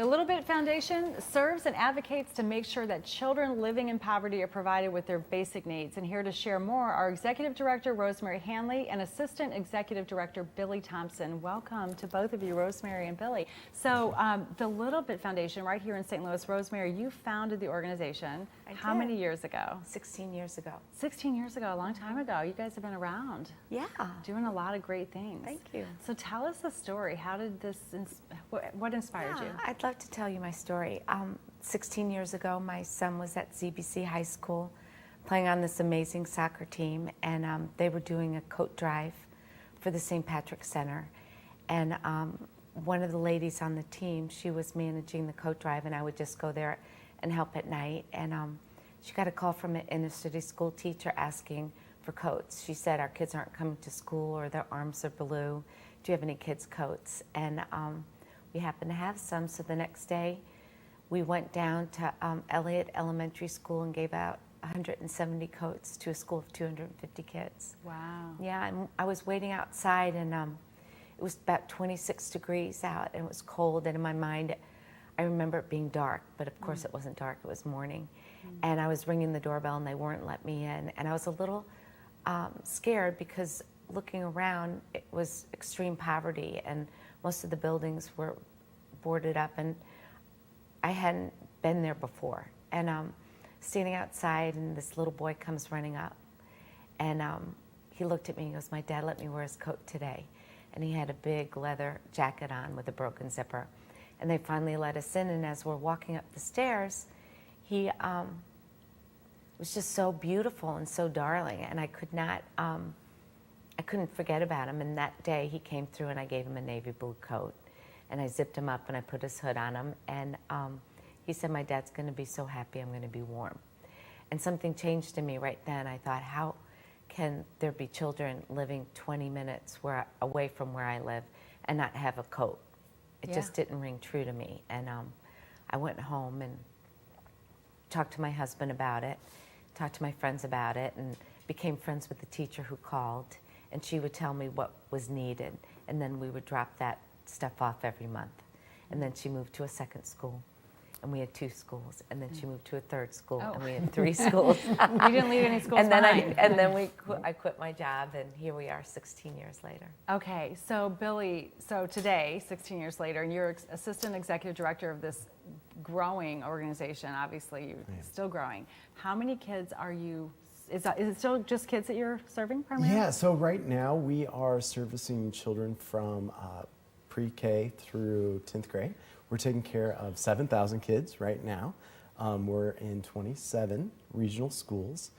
The Little Bit Foundation serves and advocates to make sure that children living in poverty are provided with their basic needs. And here to share more are Executive Director Rosemary Hanley and Assistant Executive Director Billy Thompson. Welcome to both of you, Rosemary and Billy. So the Little Bit Foundation right here in St. Louis, Rosemary, you founded the organization how many years ago? 16 years ago. 16 years ago, a long time ago. You guys have been around. Yeah. Doing a lot of great things. Thank you. So tell us the story. How did this, what inspired you? I'd love to tell you my story. 16 years ago, my son was at CBC High School playing on this amazing soccer team, and they were doing a coat drive for the St. Patrick's Center. And one of the ladies on the team, she was managing the coat drive, and I would just go there and help at night. And she got a call from an inner city school teacher asking for coats. She said, our kids aren't coming to school, or their arms are blue. Do you have any kids' coats? And we happened to have some, so the next day we went down to Elliott Elementary School and gave out 170 coats to a school of 250 kids. Wow. Yeah, and I was waiting outside, and it was about 26 degrees out, and it was cold, and in my mind, I remember it being dark, but of course it wasn't dark, it was morning. And I was ringing the doorbell, and they weren't letting me in, and I was a little scared because looking around, it was extreme poverty, and most of the buildings were boarded up, and I hadn't been there before. And standing outside, and this little boy comes running up, and he looked at me and goes, my dad let me wear his coat today. And he had a big leather jacket on with a broken zipper. And they finally let us in, and as we're walking up the stairs, he was just so beautiful and so darling, and I couldn't forget about him. And that day he came through, and I gave him a navy blue coat, and I zipped him up, and I put his hood on him, and he said, my dad's going to be so happy I'm going to be warm. And something changed in me right then. I thought, how can there be children living 20 minutes away from where I live and not have a coat? It just didn't ring true to me. And I went home and talked to my husband about it, talked to my friends about it, and became friends with the teacher who called, and she would tell me what was needed, and then we would drop that stuff off every month. And then she moved to a second school, and we had 2 schools, and then she moved to a 3rd school, and we had 3 schools. You didn't leave any schools behind. I quit my job, and here we are 16 years later. Okay, so Billy, so today, 16 years later, and you're Assistant Executive Director of this growing organization. Obviously, you're still growing. How many kids are you? Is it still just kids that you're serving primarily? Yeah, so right now we are servicing children from pre-K through 10th grade. We're taking care of 7,000 kids right now. We're in 27 regional schools,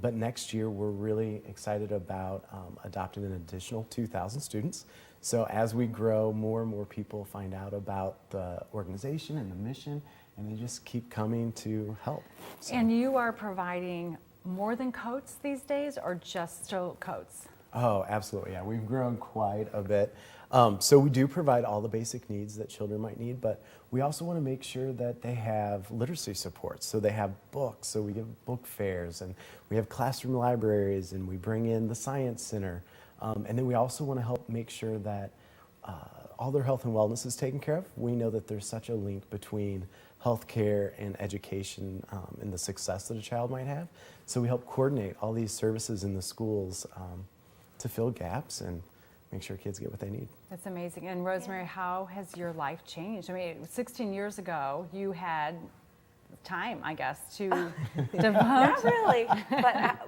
but next year we're really excited about adopting an additional 2,000 students. So as we grow, more and more people find out about the organization and the mission, and they just keep coming to help. So. And you are providing more than coats these days, or just still coats? Oh, absolutely, yeah. We've grown quite a bit. So we do provide all the basic needs that children might need, but we also want to make sure that they have literacy support. So they have books, so we give book fairs, and we have classroom libraries, and we bring in the science center. And then we also want to help make sure that all their health and wellness is taken care of. We know that there's such a link between healthcare and education and the success that a child might have. So we help coordinate all these services in the schools to fill gaps and make sure kids get what they need. That's amazing. And Rosemary, how has your life changed? I mean, 16 years ago, you had time, I guess, to devote. Not really,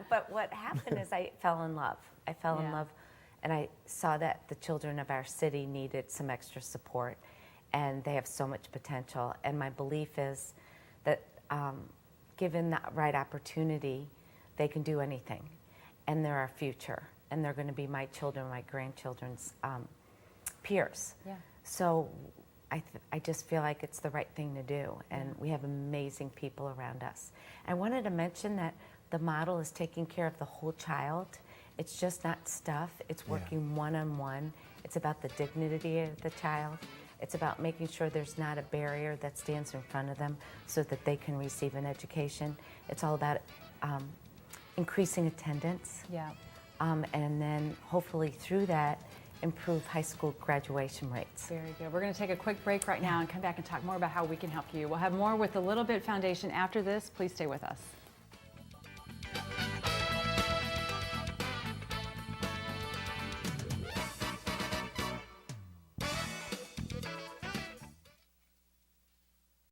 but what happened is I fell in love. I fell in love, and I saw that the children of our city needed some extra support, and they have so much potential. And my belief is that given the right opportunity, they can do anything, and they're our future, and they're going to be my children, my grandchildren's peers. Yeah. So I just feel like it's the right thing to do, and we have amazing people around us. I wanted to mention that the model is taking care of the whole child. It's just not stuff. It's working one-on-one. It's about the dignity of the child. It's about making sure there's not a barrier that stands in front of them so that they can receive an education. It's all about increasing attendance. Yeah. And then hopefully through that, improve high school graduation rates. Very good. We're going to take a quick break right now and come back and talk more about how we can help you. We'll have more with the Little Bit Foundation after this. Please stay with us.